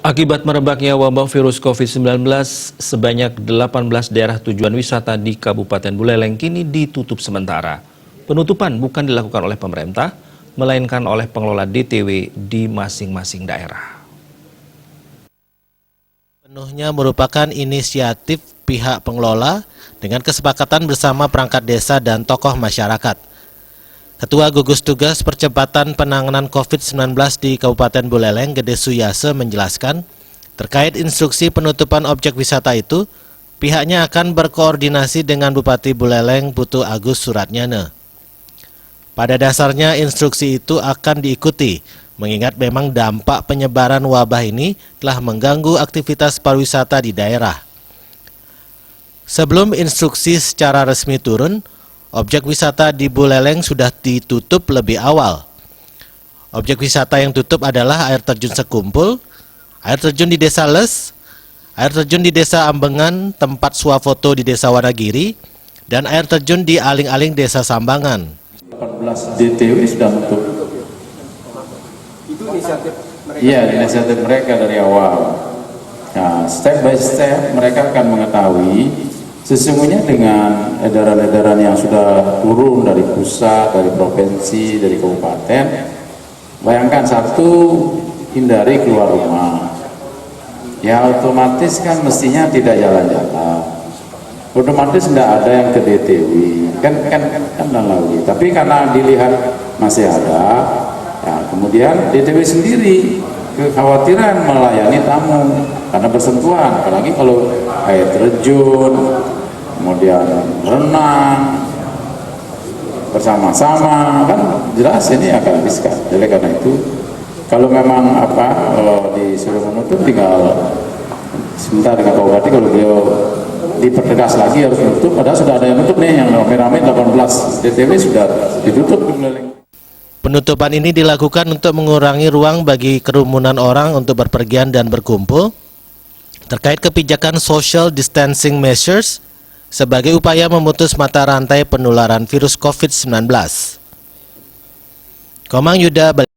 Akibat merebaknya wabah virus COVID-19, sebanyak 18 daerah tujuan wisata di Kabupaten Buleleng kini ditutup sementara. Penutupan bukan dilakukan oleh pemerintah, melainkan oleh pengelola DTW di masing-masing daerah. Penuhnya merupakan inisiatif pihak pengelola dengan kesepakatan bersama perangkat desa dan tokoh masyarakat. Ketua Gugus Tugas Percepatan Penanganan COVID-19 di Kabupaten Buleleng, Gede Suyase, menjelaskan, terkait instruksi penutupan objek wisata itu, pihaknya akan berkoordinasi dengan Bupati Buleleng, Putu Agus Suratnyana. Pada dasarnya instruksi itu akan diikuti, mengingat memang dampak penyebaran wabah ini telah mengganggu aktivitas pariwisata di daerah. Sebelum instruksi secara resmi turun, objek wisata di Buleleng sudah ditutup lebih awal. Objek wisata yang tutup adalah air terjun Sekumpul, air terjun di Desa Les, air terjun di Desa Ambengan, tempat swafoto di Desa Wanagiri, dan air terjun di Aling-Aling Desa Sambangan. 18 DTW sudah tutup. Itu inisiatif mereka? Iya, inisiatif mereka dari awal. Nah, step by step mereka akan mengetahui sesungguhnya dengan edaran-edaran yang sudah turun dari pusat, dari provinsi, dari kabupaten. Bayangkan, satu, hindari keluar rumah. Ya otomatis kan mestinya tidak jalan-jalan. Otomatis tidak ada yang ke DTW. Kan lalu. Tapi karena dilihat masih ada, ya, kemudian DTW sendiri kekhawatiran melayani tamu karena bersentuhan, apalagi kalau air terjun, kemudian renang bersama-sama, kan jelas ini akan riskan. Jadi karena itu kalau memang disuruh menutup, tinggal sebentar dengan Bupati, kalau beliau dipertegas lagi harus menutup, padahal sudah ada yang menutup nih, yang rame-rame 18 DTW sudah ditutup. Penutupan ini dilakukan untuk mengurangi ruang bagi kerumunan orang untuk berpergian dan berkumpul, terkait kebijakan social distancing measures sebagai upaya memutus mata rantai penularan virus COVID-19. Komang Yuda